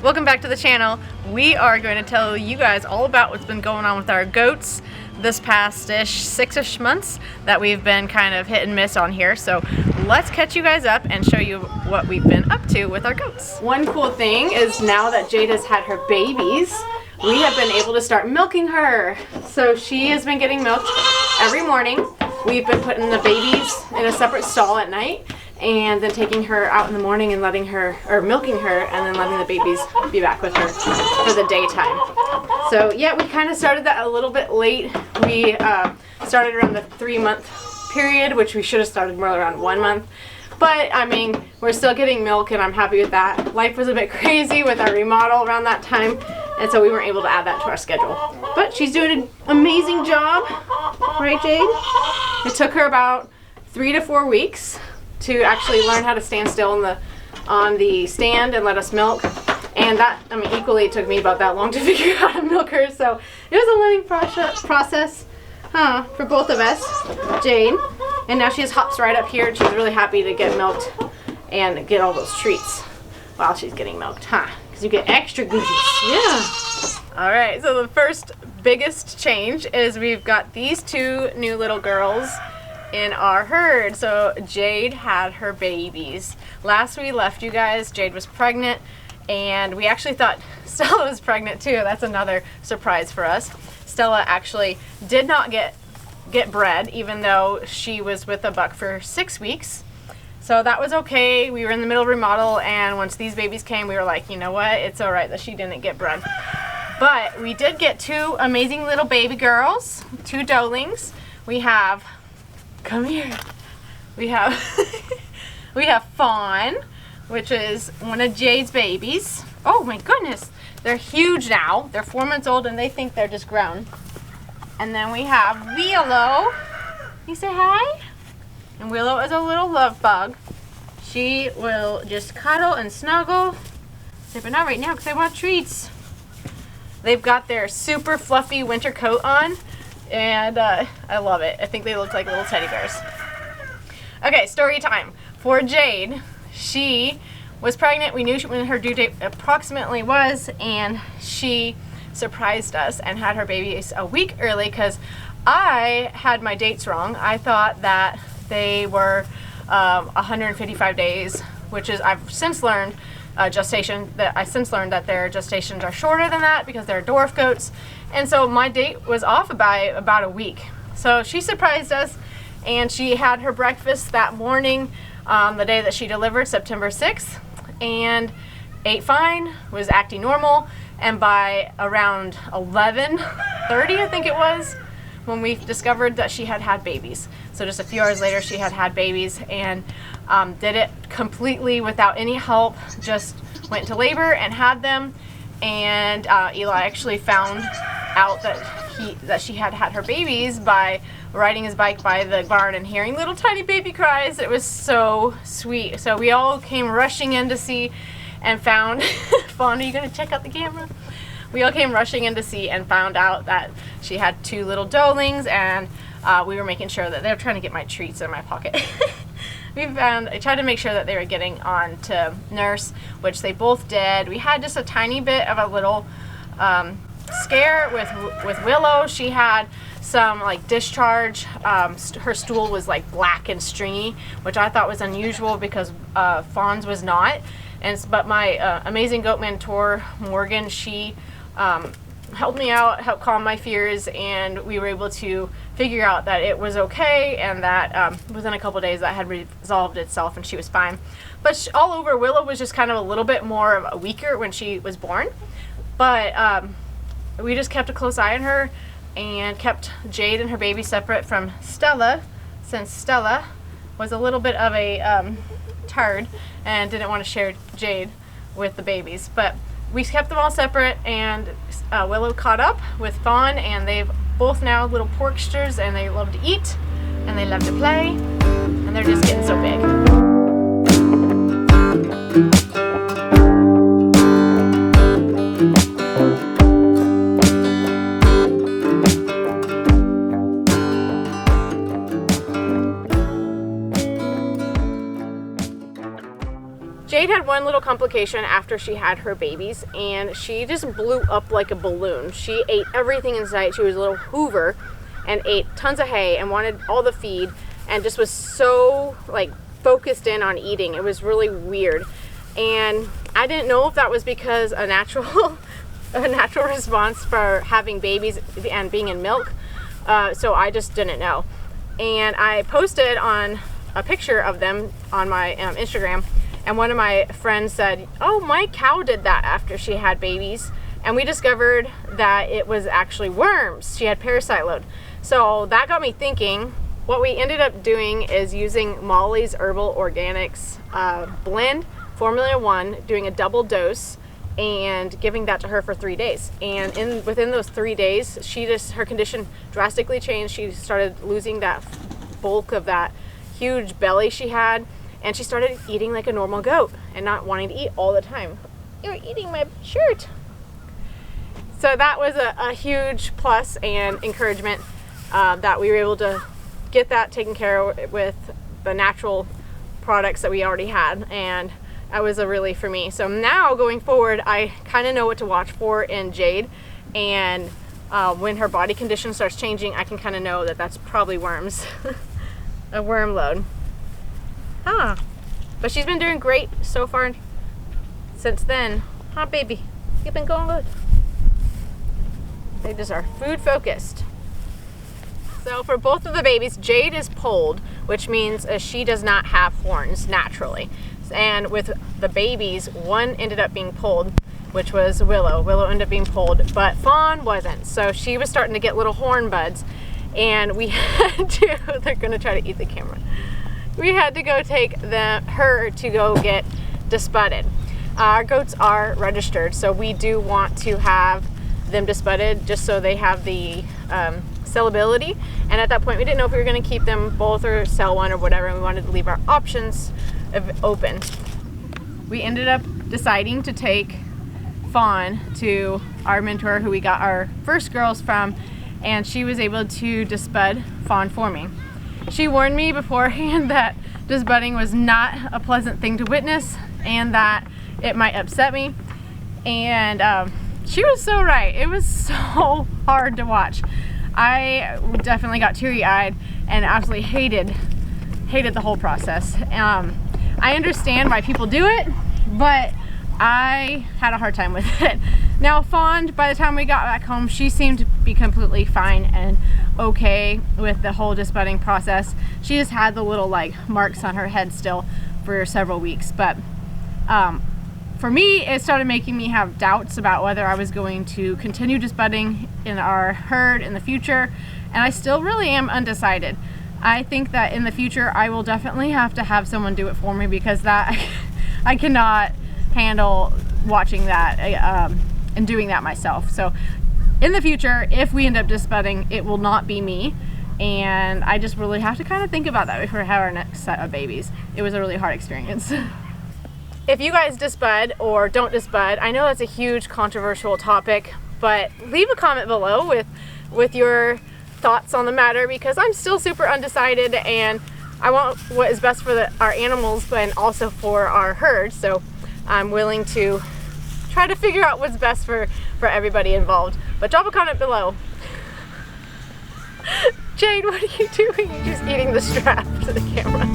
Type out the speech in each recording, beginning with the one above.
Welcome back to the channel. We are going to tell you guys all about what's been going on with our goats this past-ish 6-ish months that we've been kind of hit and miss on here. So let's catch you guys up and show you what we've been up to with our goats. One cool thing is now that Jade has had her babies, we have been able to start milking her. So she has been getting milked every morning. We've been putting the babies in a separate stall at night and then taking her out in the morning and letting her, or milking her, and then letting the babies be back with her for the daytime. So yeah, we kind of started that a little bit late. We started around the 3-month period, which we should have started more around 1 month. But I mean, we're still getting milk and I'm happy with that. Life was a bit crazy with our remodel around that time, and so we weren't able to add that to our schedule. But she's doing an amazing job, right Jade? It took her about 3 to 4 weeks to actually learn how to stand still on the stand and let us milk. And that, I mean, equally it took me about that long to figure out how to milk her. So it was a learning process for both of us, Jade. And now she just hops right up here and she's really happy to get milked and get all those treats while she's getting milked, because you get extra goodies. Yeah. All right, so the first biggest change is we've got these 2 new little girls in our herd. So Jade had her babies. Last we left you guys, Jade was pregnant, and we actually thought Stella was pregnant too. That's another surprise for us. Stella actually did not get bred, even though she was with a buck for 6 weeks. So that was okay. We were in the middle of remodel, and once these babies came, we were like, you know what? It's all right that she didn't get bred. But we did get 2 amazing little baby girls, 2 doelings. We have, come here. We have Fawn, which is one of Jade's babies. Oh my goodness, they're huge now. They're 4 months old and they think they're just grown. And then we have Willow. You say hi? And Willow is a little love bug. She will just cuddle and snuggle. But not right now because I want treats. They've got their super fluffy winter coat on, and I love it. I think they look like little teddy bears. Okay, story time. For Jade, she was pregnant. We knew when her due date approximately was, and she surprised us and had her babies a week early because I had my dates wrong. I thought that they were 155 days, which is, I've since learned that their gestations are shorter than that because they're dwarf goats. And so my date was off by about a week. So she surprised us, and she had her breakfast that morning, the day that she delivered, September 6th, and ate fine, was acting normal. And by around 11:30, I think it was, when we discovered that she had had babies. So just a few hours later, she had had babies, and did it completely without any help, just went to labor and had them. And Eli actually found out that she had had her babies by riding his bike by the barn and hearing little tiny baby cries. It was so sweet. So we all came rushing in to see and found Fawn, are you going to check out the camera? We all came rushing in to see and found out that she had 2 little doelings, and we were making sure that they were trying to get my treats in my pocket. I tried to make sure that they were getting on to nurse, which they both did. We had just a tiny bit of a little scare with Willow. She had some like discharge. Her stool was like black and stringy, which I thought was unusual because Fawn's was not. But my amazing goat mentor, Morgan, she helped me out, helped calm my fears, and we were able to figure out that it was okay, and that within a couple days that had resolved itself and she was fine. But all over, Willow was just kind of a little bit more weaker when she was born. But we just kept a close eye on her and kept Jade and her baby separate from Stella, since Stella was a little bit of a turd and didn't want to share Jade with the babies. But we kept them all separate, and Willow caught up with Fawn, and they've both now little porksters, and they love to eat and they love to play, and they're just getting so big. Jade had one little complication after she had her babies, and she just blew up like a balloon. She ate everything in sight. She was a little Hoover and ate tons of hay and wanted all the feed and just was so like focused in on eating. It was really weird. And I didn't know if that was because a natural response for having babies and being in milk. So I just didn't know. And I posted on a picture of them on my Instagram, and one of my friends said, oh, my cow did that after she had babies, and we discovered that it was actually worms. She had parasite load. So that got me thinking. What we ended up doing is using Molly's Herbal Organics blend, Formula 1, doing a double dose and giving that to her for 3 days. And within those 3 days, her condition drastically changed. She started losing that bulk of that huge belly she had, and she started eating like a normal goat and not wanting to eat all the time. You're eating my shirt. So that was a huge plus and encouragement that we were able to get that taken care of with the natural products that we already had, and that was a relief for me. So now going forward, I kind of know what to watch for in Jade, and when her body condition starts changing, I can kind of know that that's probably worms. A worm load. Huh. But she's been doing great so far since then. Huh, baby? You've been going good. They just are food focused. So for both of the babies, Jade is polled, which means she does not have horns naturally. And with the babies, one ended up being polled, which was Willow. Willow ended up being polled, but Fawn wasn't. So she was starting to get little horn buds, and we had to, they're gonna try to eat the camera. We had to go take her to go get disbudded. Our goats are registered, so we do want to have them disbudded just so they have the sellability. And at that point, we didn't know if we were gonna keep them both or sell one or whatever, and we wanted to leave our options open. We ended up deciding to take Fawn to our mentor who we got our first girls from, and she was able to disbud Fawn for me. She warned me beforehand that disbudding was not a pleasant thing to witness and that it might upset me, and she was so right. It was so hard to watch. I definitely got teary-eyed and absolutely hated the whole process. I understand why people do it, but I had a hard time with it. Now Fawn, by the time we got back home, she seemed to be completely fine and okay with the whole disbudding process. She just had the little like marks on her head still for several weeks, but for me, it started making me have doubts about whether I was going to continue disbudding in our herd in the future, and I still really am undecided. I think that in the future I will definitely have to have someone do it for me, because that I cannot handle watching that and doing that myself. So in the future, if we end up disbudding, it will not be me, and I just really have to kind of think about that before we have our next set of babies. It was a really hard experience. If you guys disbud or don't disbud, I know that's a huge controversial topic, but leave a comment below with your thoughts on the matter, because I'm still super undecided and I want what is best for our animals, but also for our herd. So I'm willing to try to figure out what's best for everybody involved. But drop a comment below. Jade, what are you doing? You're just eating the strap to the camera.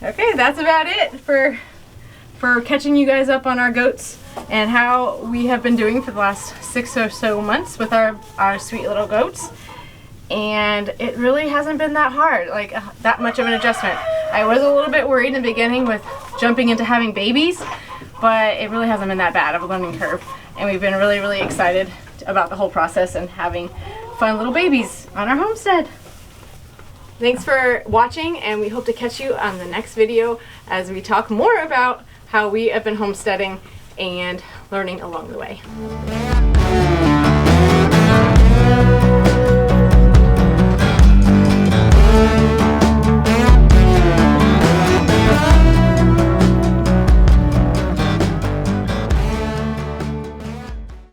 Okay, that's about it for catching you guys up on our goats and how we have been doing for the last 6 or so months with our sweet little goats. And it really hasn't been that hard, like that much of an adjustment. I was a little bit worried in the beginning with jumping into having babies, but it really hasn't been that bad of a learning curve. And we've been really, really excited stoked about the whole process and having fun little babies on our homestead. Thanks for watching, and we hope to catch you on the next video as we talk more about how we have been homesteading and learning along the way.